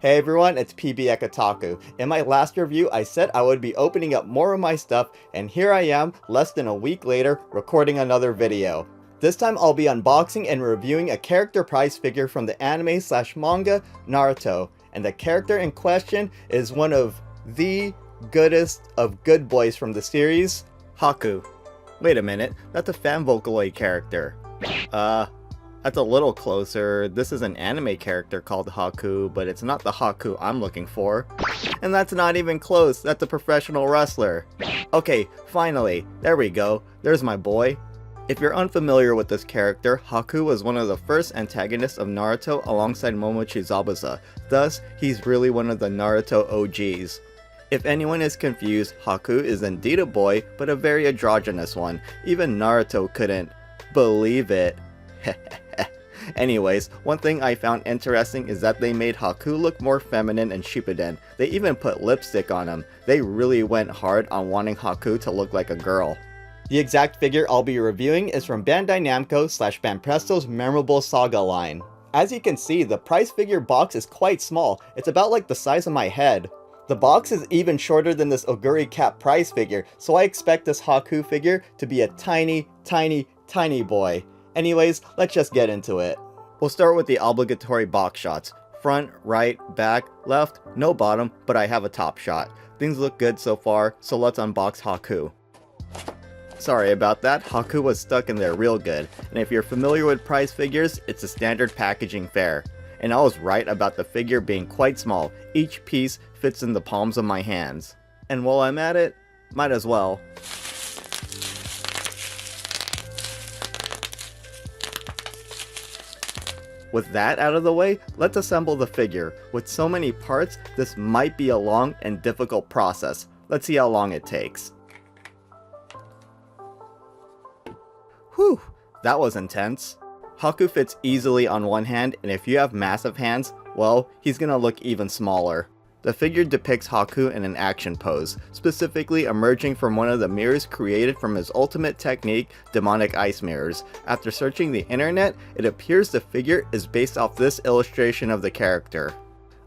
Hey everyone, it's PB at Kotaku. In my last review, I said I would be opening up more of my stuff, and here I am, less than a week later, recording another video. This time I'll be unboxing and reviewing a character prize figure from the anime/manga Naruto, and the character in question is one of the goodest of good boys from the series, Haku. Wait a minute, that's a fan Vocaloid character. That's a little closer. This is an anime character called Haku, but it's not the Haku I'm looking for. And that's not even close, that's a professional wrestler. Okay, finally, there we go, there's my boy. If you're unfamiliar with this character, Haku was one of the first antagonists of Naruto alongside Momochi Zabuza, thus he's really one of the Naruto OGs. If anyone is confused, Haku is indeed a boy, but a very androgynous one. Even Naruto couldn't believe it. Anyways, one thing I found interesting is that they made Haku look more feminine and Shippuden. They even put lipstick on him. They really went hard on wanting Haku to look like a girl. The exact figure I'll be reviewing is from Bandai Namco/Banpresto's memorable Saga line. As you can see, the prize figure box is quite small. It's about like the size of my head. The box is even shorter than this Oguri Cap prize figure, so I expect this Haku figure to be a tiny, tiny, tiny boy. Anyways, let's just get into it. We'll start with the obligatory box shots. Front, right, back, left, no bottom, but I have a top shot. Things look good so far, so let's unbox Haku. Sorry about that, Haku was stuck in there real good, and if you're familiar with prize figures, it's a standard packaging fare. And I was right about the figure being quite small. Each piece fits in the palms of my hands. And while I'm at it, might as well. With that out of the way, let's assemble the figure. With so many parts, this might be a long and difficult process. Let's see how long it takes. Whew, that was intense. Haku fits easily on one hand, and if you have massive hands, well, he's gonna look even smaller. The figure depicts Haku in an action pose, specifically emerging from one of the mirrors created from his ultimate technique, demonic ice mirrors. After searching the internet, it appears the figure is based off this illustration of the character.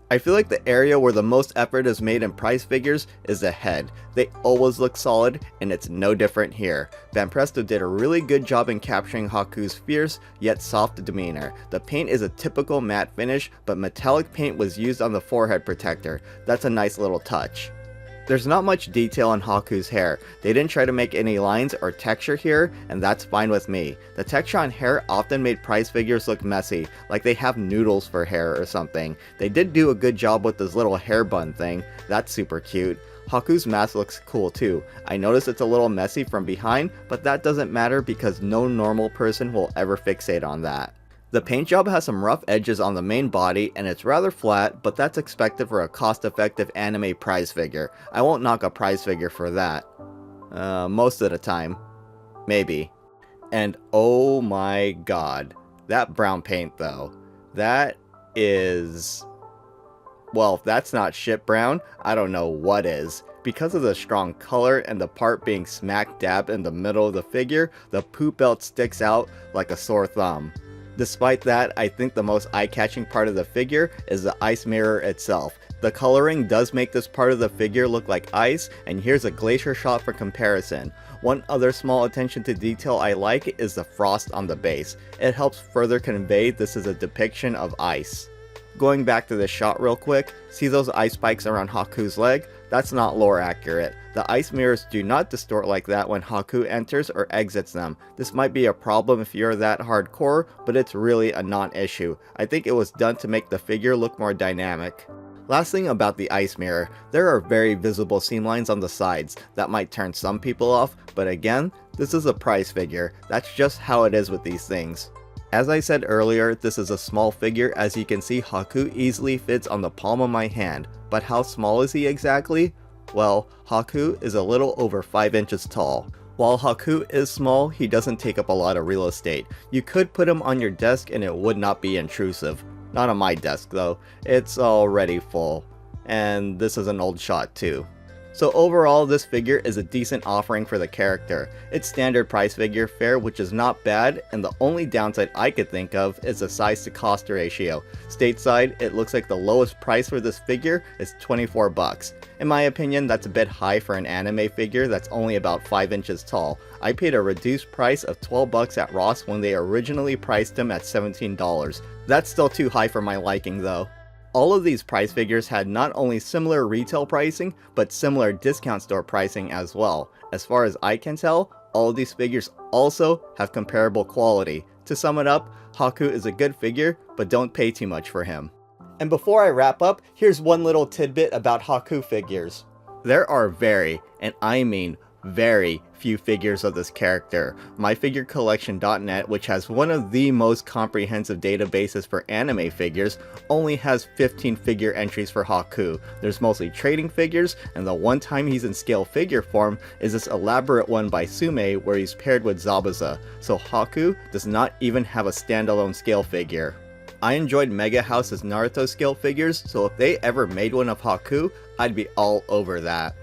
I feel like the area where the most effort is made in prize figures is the head. They always look solid, and it's no different here. Banpresto did a really good job in capturing Haku's fierce, yet soft demeanor. The paint is a typical matte finish, but metallic paint was used on the forehead protector. That's a nice little touch. There's not much detail on Haku's hair. They didn't try to make any lines or texture here, and that's fine with me. The texture on hair often made prize figures look messy, like they have noodles for hair or something. They did do a good job with this little hair bun thing. That's super cute. Haku's mask looks cool too. I noticed it's a little messy from behind, but that doesn't matter because no normal person will ever fixate on that. The paint job has some rough edges on the main body and it's rather flat, but that's expected for a cost-effective anime prize figure. I won't knock a prize figure for that. Most of the time. Maybe. And oh my god. That brown paint though. That is... well, if that's not shit brown, I don't know what is. Because of the strong color and the part being smack dab in the middle of the figure, the poop belt sticks out like a sore thumb. Despite that, I think the most eye-catching part of the figure is the ice mirror itself. The coloring does make this part of the figure look like ice, and here's a glacier shot for comparison. One other small attention to detail I like is the frost on the base. It helps further convey this is a depiction of ice. Going back to this shot real quick, see those ice spikes around Haku's leg? That's not lore accurate. The ice mirrors do not distort like that when Haku enters or exits them. This might be a problem if you're that hardcore, but it's really a non-issue. I think it was done to make the figure look more dynamic. Last thing about the ice mirror, there are very visible seam lines on the sides that might turn some people off, but again, this is a prize figure. That's just how it is with these things. As I said earlier, this is a small figure. As you can see, Haku easily fits on the palm of my hand. But how small is he exactly? Well, Haku is a little over 5 inches tall. While Haku is small, he doesn't take up a lot of real estate. You could put him on your desk and it would not be intrusive. Not on my desk though, it's already full. And this is an old shot too. So overall, this figure is a decent offering for the character. It's standard price figure fare, which is not bad, and the only downside I could think of is the size to cost ratio. Stateside, it looks like the lowest price for this figure is 24 bucks. In my opinion, that's a bit high for an anime figure that's only about 5 inches tall. I paid a reduced price of 12 bucks at Ross when they originally priced him at $17. That's still too high for my liking though. All of these price figures had not only similar retail pricing, but similar discount store pricing as well. As far as I can tell, all of these figures also have comparable quality. To sum it up, Haku is a good figure, but don't pay too much for him. And before I wrap up, here's one little tidbit about Haku figures. There are very, and I mean very, few figures of this character. MyFigureCollection.net, which has one of the most comprehensive databases for anime figures, only has 15 figure entries for Haku. There's mostly trading figures, and the one time he's in scale figure form is this elaborate one by Sume where he's paired with Zabuza, so Haku does not even have a standalone scale figure. I enjoyed Mega House's Naruto scale figures, so if they ever made one of Haku, I'd be all over that.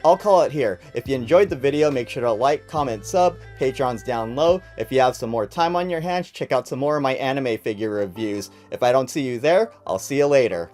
I'll call it here. If you enjoyed the video, make sure to like, comment, sub, Patreon's down low. If you have some more time on your hands, check out some more of my anime figure reviews. If I don't see you there, I'll see you later.